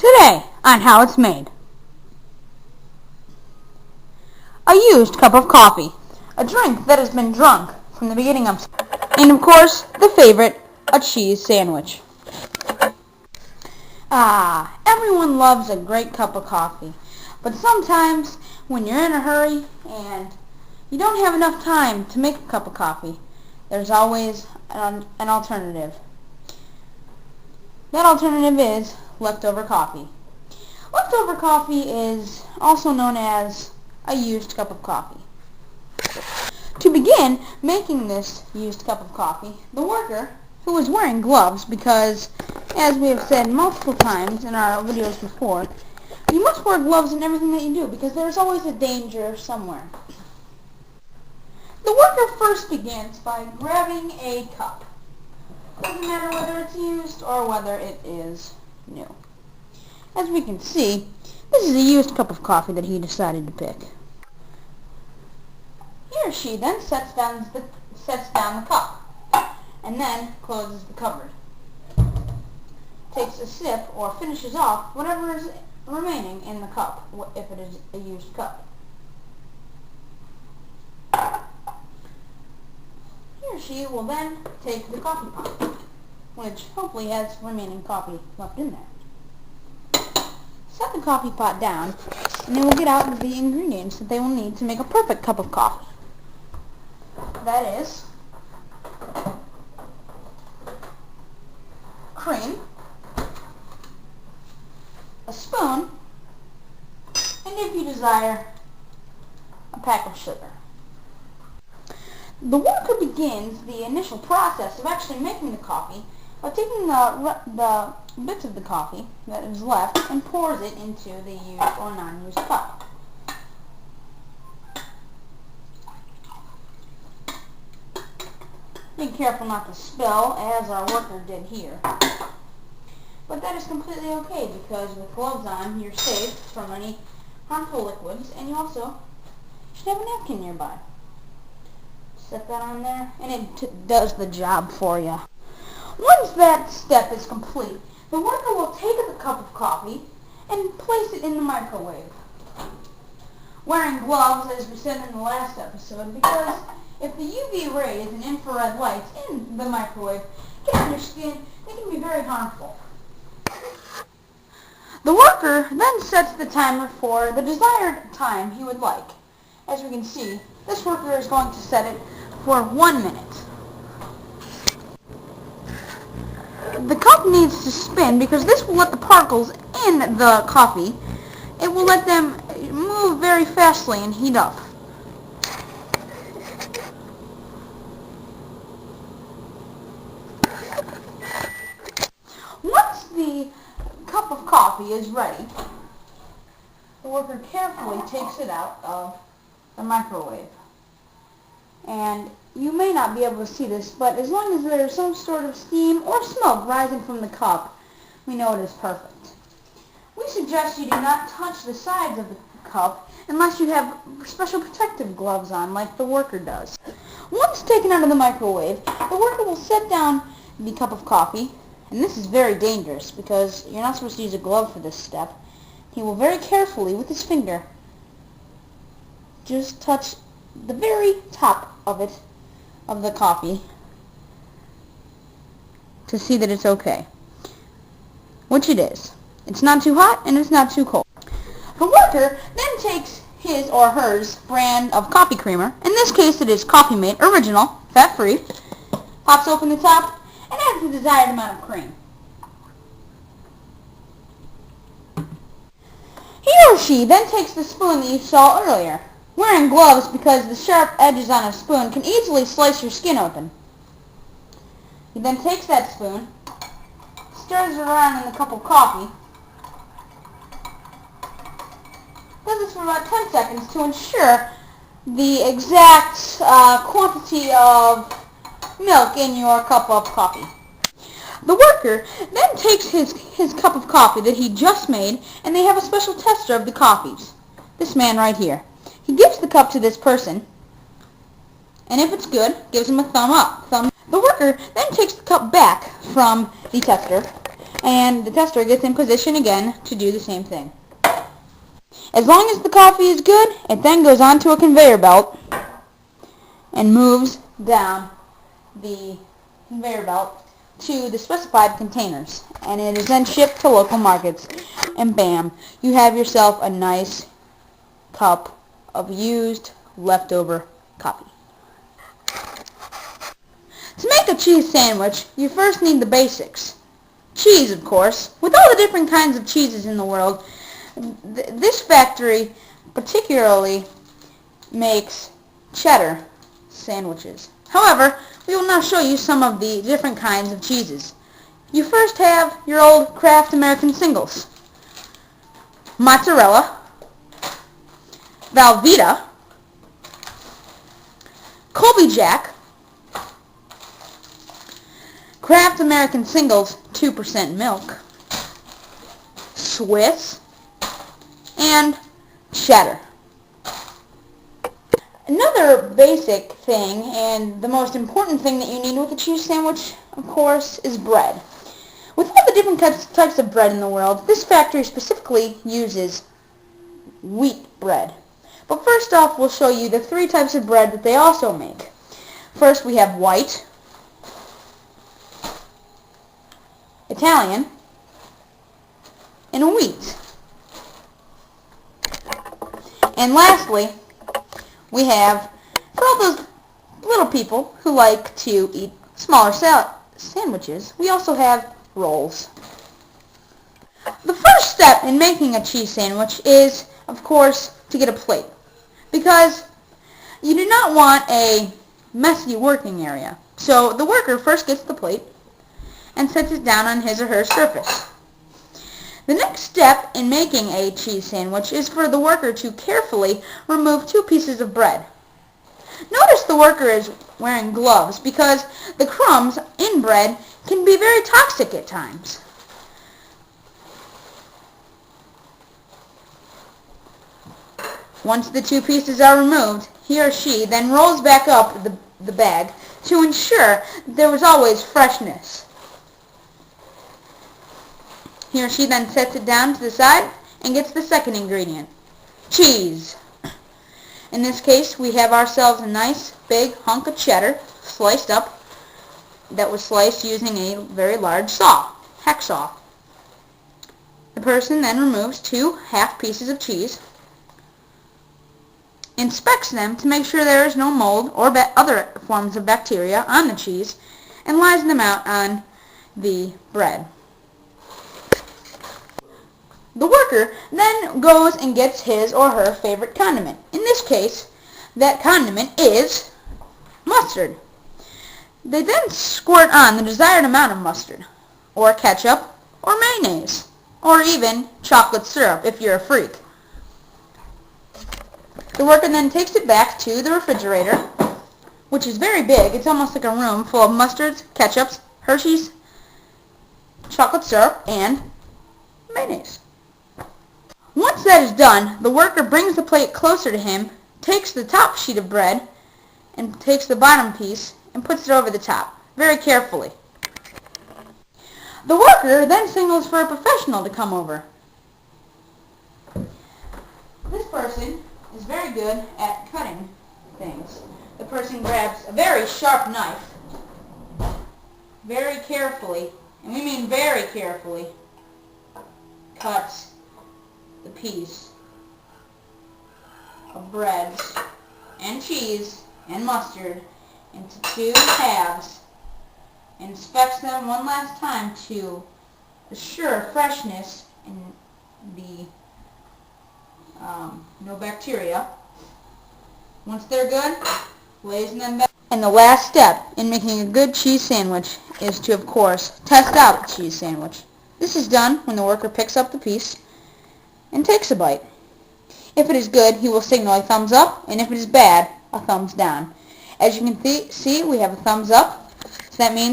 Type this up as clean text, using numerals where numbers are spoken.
Today on How It's Made. A used cup of coffee. A drink that has been drunk from the beginning of... And of course, the favorite, a cheese sandwich. Everyone loves a great cup of coffee. But sometimes, when you're in a hurry and you don't have enough time to make a cup of coffee, there's always an alternative. That alternative is leftover coffee. Leftover coffee is also known as a used cup of coffee. To begin making this used cup of coffee, the worker, who was wearing gloves because, as we have said multiple times in our videos before, you must wear gloves in everything that you do because there's always a danger somewhere. The worker first begins by grabbing a cup. Doesn't matter whether it's used or whether it is new. As we can see, this is a used cup of coffee that he decided to pick. He or she then sets down the cup and then closes the cupboard. Takes a sip or finishes off whatever is remaining in the cup, if it is a used cup. He or she will then take the coffee pot, which hopefully has remaining coffee left in there. Set the coffee pot down, and they will get out the ingredients that they will need to make a perfect cup of coffee. That is cream, a spoon, and if you desire, a pack of sugar. The worker begins the initial process of actually making the coffee by taking the bits of the coffee that is left and pours it into the used or non-used cup. Be careful not to spill, as our worker did here. But that is completely okay because with gloves on, you're safe from any harmful liquids, and you also should have a napkin nearby. Set that on there, and it does the job for you. Once that step is complete, the worker will take the cup of coffee and place it in the microwave. Wearing gloves, as we said in the last episode, because if the UV rays and infrared lights in the microwave get on your skin, they can be very harmful. The worker then sets the timer for the desired time he would like. As we can see, this worker is going to set it for 1 minute. The cup needs to spin because this will let the particles in the coffee, it will let them move very fastly and heat up. Once the cup of coffee is ready, the worker carefully takes it out of the microwave. And you may not be able to see this, but as long as there is some sort of steam or smoke rising from the cup, we know it is perfect. We suggest you do not touch the sides of the cup unless you have special protective gloves on, like the worker does. Once taken out of the microwave, the worker will set down the cup of coffee, and this is very dangerous because you're not supposed to use a glove for this step. He will very carefully, with his finger, just touch the very top of it, of the coffee, to see that it's okay. Which it is. It's not too hot and it's not too cold. The worker then takes his or hers brand of coffee creamer, in this case it is Coffee Mate Original, fat-free, pops open the top, and adds the desired amount of cream. He or she then takes the spoon that you saw earlier, wearing gloves because the sharp edges on a spoon can easily slice your skin open. He then takes that spoon, stirs it around in the cup of coffee, does this for about 10 seconds to ensure the exact quantity of milk in your cup of coffee. The worker then takes his cup of coffee that he just made, and they have a special tester of the coffees. This man right here. He gives the cup to this person, and if it's good, gives him a thumb up. The worker then takes the cup back from the tester and the tester gets in position again to do the same thing. As long as the coffee is good, it then goes onto a conveyor belt and moves down the conveyor belt to the specified containers, and it is then shipped to local markets, and bam, you have yourself a nice cup of used leftover coffee. To make a cheese sandwich, you first need the basics. Cheese, of course. With all the different kinds of cheeses in the world, this factory particularly makes cheddar sandwiches. However, we will now show you some of the different kinds of cheeses. You first have your old Kraft American singles. Mozzarella, Velveeta, Colby Jack, Kraft American singles 2% milk, Swiss, and cheddar. Another basic thing, and the most important thing that you need with a cheese sandwich, of course, is bread. With all the different types of bread in the world, this factory specifically uses wheat bread. But first off, we'll show you the 3 types of bread that they also make. First, we have white, Italian, and wheat. And lastly, we have, for all those little people who like to eat smaller sandwiches, we also have rolls. The first step in making a cheese sandwich is, of course, to get a plate, because you do not want a messy working area. So the worker first gets the plate and sets it down on his or her surface. The next step in making a cheese sandwich is for the worker to carefully remove 2 pieces of bread. Notice the worker is wearing gloves because the crumbs in bread can be very toxic at times. Once the 2 pieces are removed, he or she then rolls back up the bag to ensure that there was always freshness. He or she then sets it down to the side and gets the second ingredient, cheese. In this case, we have ourselves a nice big hunk of cheddar sliced up that was sliced using a very large saw, hacksaw. The person then removes 2 half pieces of cheese, inspects them to make sure there is no mold or other forms of bacteria on the cheese, and lies them out on the bread. The worker then goes and gets his or her favorite condiment. In this case, that condiment is mustard. They then squirt on the desired amount of mustard, or ketchup, or mayonnaise, or even chocolate syrup if you're a freak. The worker then takes it back to the refrigerator, which is very big. It's almost like a room full of mustards, ketchups, Hershey's, chocolate syrup, and mayonnaise. Once that is done, the worker brings the plate closer to him, takes the top sheet of bread, and takes the bottom piece and puts it over the top, very carefully. The worker then signals for a professional to come over. This person is very good at cutting things. The person grabs a very sharp knife, very carefully, and we mean very carefully, cuts the piece of breads and cheese and mustard into 2 halves, inspects them one last time to assure freshness and the no bacteria. Once they're good, lays them back. And the last step in making a good cheese sandwich is to, of course, test out the cheese sandwich. This is done when the worker picks up the piece and takes a bite. If it is good, he will signal a thumbs up, and if it is bad, a thumbs down. As you can see, we have a thumbs up, so that means